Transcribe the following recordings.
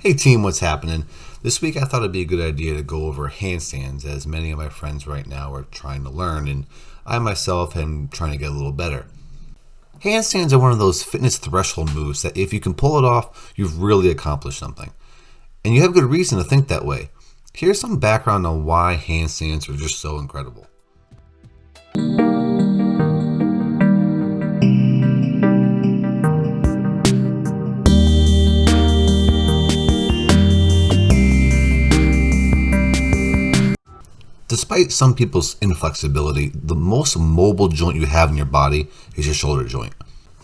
Hey team, what's happening? This week I thought it'd be a good idea to go over handstands, as many of my friends right now are trying to learn, and I myself am trying to get a little better. Handstands are one of those fitness threshold moves that if you can pull it off, you've really accomplished something. And you have good reason to think that way. Here's some background on why handstands are just so incredible. Despite some people's inflexibility, the most mobile joint you have in your body is your shoulder joint.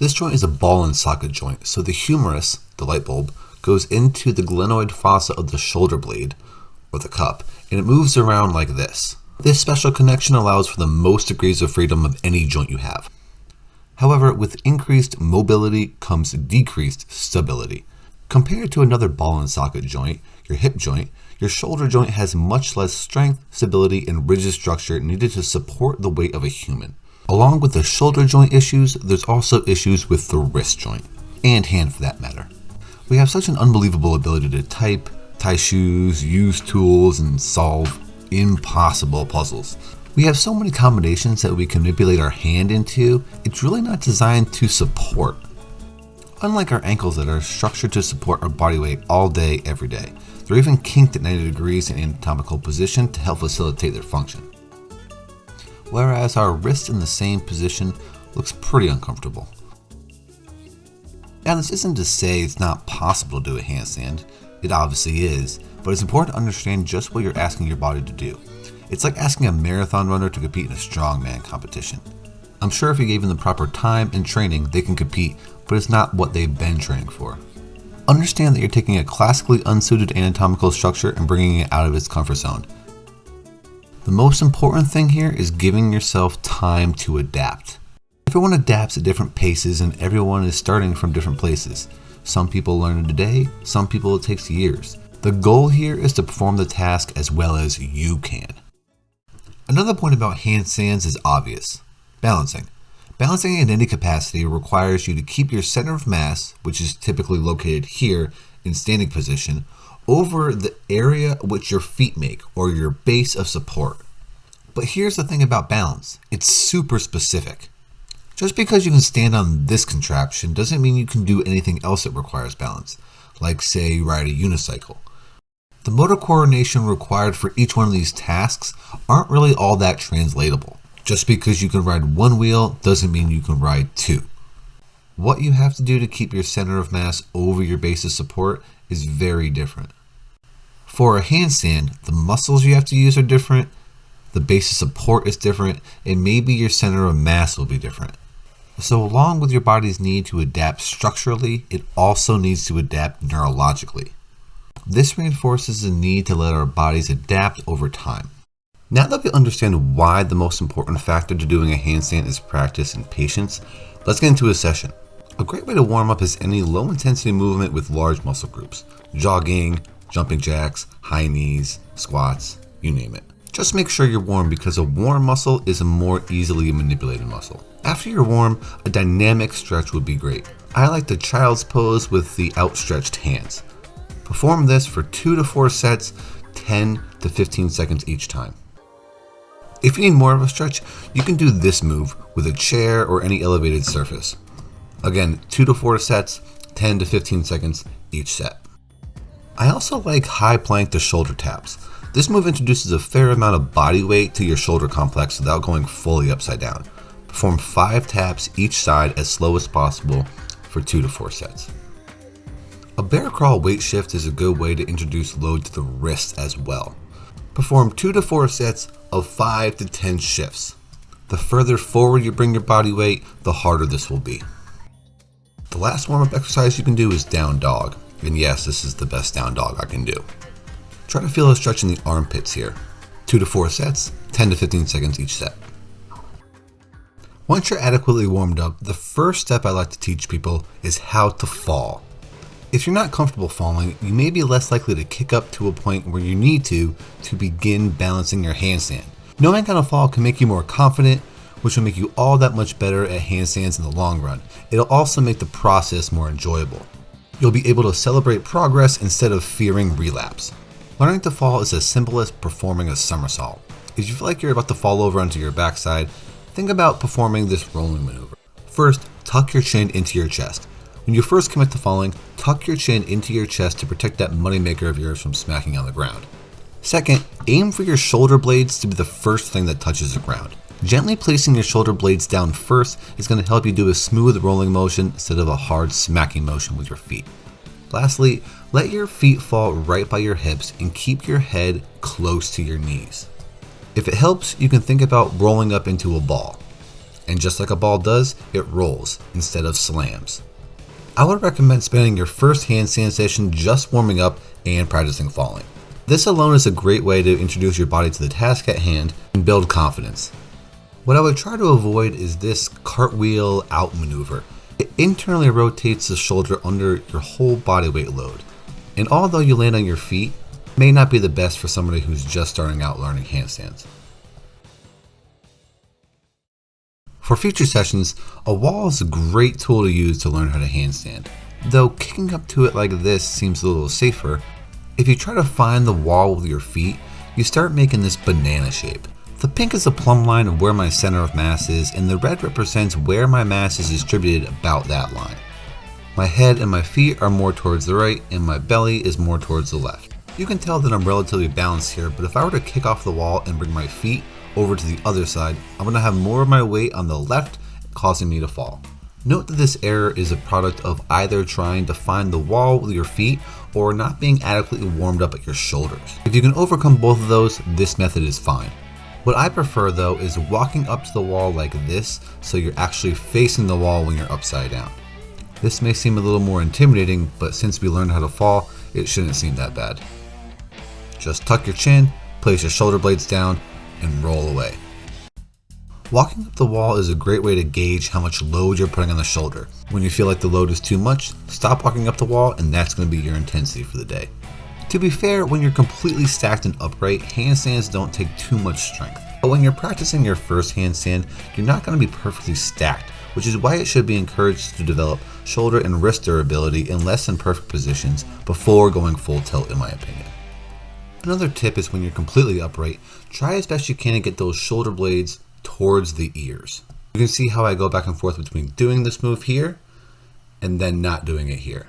This joint is a ball and socket joint, so the humerus, the light bulb, goes into the glenoid fossa of the shoulder blade, or the cup, and it moves around like this. This special connection allows for the most degrees of freedom of any joint you have. However, with increased mobility comes decreased stability. Compared to another ball and socket joint, your hip joint, your shoulder joint has much less strength, stability, and rigid structure needed to support the weight of a human. Along with the shoulder joint issues, there's also issues with the wrist joint, and hand for that matter. We have such an unbelievable ability to type, tie shoes, use tools, and solve impossible puzzles. We have so many combinations that we can manipulate our hand into, it's really not designed to support. Unlike our ankles that are structured to support our body weight all day, every day. They're even kinked at 90 degrees in anatomical position to help facilitate their function. Whereas our wrist in the same position looks pretty uncomfortable. Now this isn't to say it's not possible to do a handstand. It obviously is, but it's important to understand just what you're asking your body to do. It's like asking a marathon runner to compete in a strongman competition. I'm sure if you gave them the proper time and training, they can compete, but it's not what they've been training for. Understand that you're taking a classically unsuited anatomical structure and bringing it out of its comfort zone. The most important thing here is giving yourself time to adapt. Everyone adapts at different paces and everyone is starting from different places. Some people learn in a day, some people it takes years. The goal here is to perform the task as well as you can. Another point about handstands is obvious. Balancing. Balancing in any capacity requires you to keep your center of mass, which is typically located here in standing position, over the area which your feet make, or your base of support. But here's the thing about balance. It's super specific. Just because you can stand on this contraption doesn't mean you can do anything else that requires balance, like say ride a unicycle. The motor coordination required for each one of these tasks aren't really all that translatable. Just because you can ride one wheel doesn't mean you can ride two. What you have to do to keep your center of mass over your base of support is very different. For a handstand, the muscles you have to use are different, the base of support is different, and maybe your center of mass will be different. So along with your body's need to adapt structurally, it also needs to adapt neurologically. This reinforces the need to let our bodies adapt over time. Now that we understand why the most important factor to doing a handstand is practice and patience, let's get into a session. A great way to warm up is any low intensity movement with large muscle groups. Jogging, jumping jacks, high knees, squats, you name it. Just make sure you're warm because a warm muscle is a more easily manipulated muscle. After you're warm, a dynamic stretch would be great. I like the child's pose with the outstretched hands. Perform this for 2 to 4 sets, 10 to 15 seconds each time. If you need more of a stretch, you can do this move with a chair or any elevated surface. Again, 2 to 4 sets, 10 to 15 seconds each set. I also like high plank to shoulder taps. This move introduces a fair amount of body weight to your shoulder complex without going fully upside down. Perform 5 taps each side as slow as possible for 2 to 4 sets. A bear crawl weight shift is a good way to introduce load to the wrist as well. Perform 2 to 4 sets of 5 to 10 shifts. The further forward you bring your body weight, the harder this will be. The last warm-up exercise you can do is down dog. And yes, this is the best down dog I can do. Try to feel a stretch in the armpits here. 2 to 4 sets, 10 to 15 seconds each set. Once you're adequately warmed up, the first step I like to teach people is how to fall. If you're not comfortable falling, you may be less likely to kick up to a point where you need to begin balancing your handstand. Knowing how to fall can make you more confident, which will make you all that much better at handstands in the long run. It'll also make the process more enjoyable. You'll be able to celebrate progress instead of fearing relapse. Learning to fall is as simple as performing a somersault. If you feel like you're about to fall over onto your backside, think about performing this rolling maneuver. First, tuck your chin into your chest. When you first commit to falling, tuck your chin into your chest to protect that moneymaker of yours from smacking on the ground. Second, aim for your shoulder blades to be the first thing that touches the ground. Gently placing your shoulder blades down first is going to help you do a smooth rolling motion instead of a hard smacking motion with your feet. Lastly, let your feet fall right by your hips and keep your head close to your knees. If it helps, you can think about rolling up into a ball. And just like a ball does, it rolls instead of slams. I would recommend spending your first handstand session just warming up and practicing falling. This alone is a great way to introduce your body to the task at hand and build confidence. What I would try to avoid is this cartwheel out maneuver. It internally rotates the shoulder under your whole body weight load. And although you land on your feet, it may not be the best for somebody who's just starting out learning handstands. For future sessions, a wall is a great tool to use to learn how to handstand. Though kicking up to it like this seems a little safer, if you try to find the wall with your feet, you start making this banana shape. The pink is the plumb line of where my center of mass is, and the red represents where my mass is distributed about that line. My head and my feet are more towards the right, and my belly is more towards the left. You can tell that I'm relatively balanced here, but if I were to kick off the wall and bring my feet over to the other side, I'm going to have more of my weight on the left, causing me to fall. Note that this error is a product of either trying to find the wall with your feet or not being adequately warmed up at your shoulders. If you can overcome both of those, this method is fine. What I prefer though is walking up to the wall like this, so you're actually facing the wall when you're upside down. This may seem a little more intimidating, but since we learned how to fall, it shouldn't seem that bad. Just tuck your chin, place your shoulder blades down, and roll away. Walking up the wall is a great way to gauge how much load you're putting on the shoulder. When you feel like the load is too much, stop walking up the wall, and that's going to be your intensity for the day. To be fair, when you're completely stacked and upright, handstands don't take too much strength. But when you're practicing your first handstand, you're not going to be perfectly stacked, which is why it should be encouraged to develop shoulder and wrist durability in less than perfect positions before going full tilt, in my opinion. Another tip is when you're completely upright, try as best you can to get those shoulder blades towards the ears. You can see how I go back and forth between doing this move here and then not doing it here.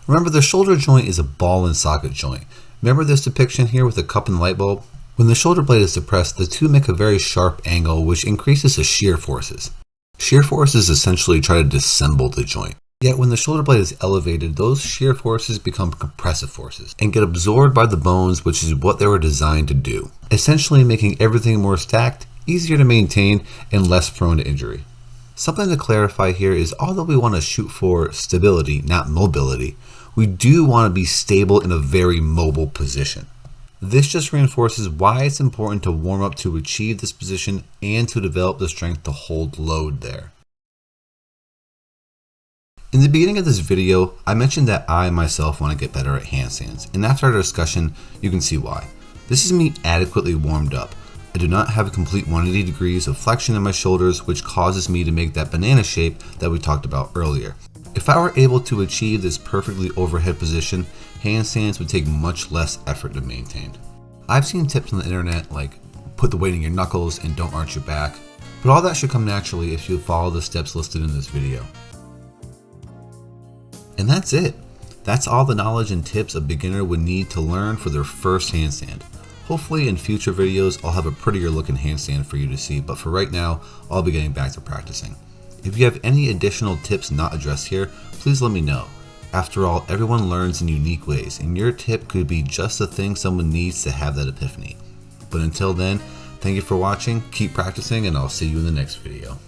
Remember, the shoulder joint is a ball and socket joint. Remember this depiction here with the cup and light bulb? When the shoulder blade is depressed, the two make a very sharp angle, which increases the shear forces. Shear forces essentially try to disassemble the joint. Yet when the shoulder blade is elevated, those shear forces become compressive forces and get absorbed by the bones, which is what they were designed to do, essentially making everything more stacked, easier to maintain, and less prone to injury. Something to clarify here is, although we want to shoot for stability, not mobility, we do want to be stable in a very mobile position. This just reinforces why it's important to warm up to achieve this position and to develop the strength to hold load there. In the beginning of this video, I mentioned that I myself want to get better at handstands, and after our discussion, you can see why. This is me adequately warmed up. I do not have a complete 180 degrees of flexion in my shoulders, which causes me to make that banana shape that we talked about earlier. If I were able to achieve this perfectly overhead position, handstands would take much less effort to maintain. I've seen tips on the internet like put the weight in your knuckles and don't arch your back, but all that should come naturally if you follow the steps listed in this video. And that's it. That's all the knowledge and tips a beginner would need to learn for their first handstand. Hopefully in future videos I'll have a prettier looking handstand for you to see, but for right now I'll be getting back to practicing. If you have any additional tips not addressed here, please let me know. After all, everyone learns in unique ways, and your tip could be just the thing someone needs to have that epiphany. But until then, thank you for watching, keep practicing, and I'll see you in the next video.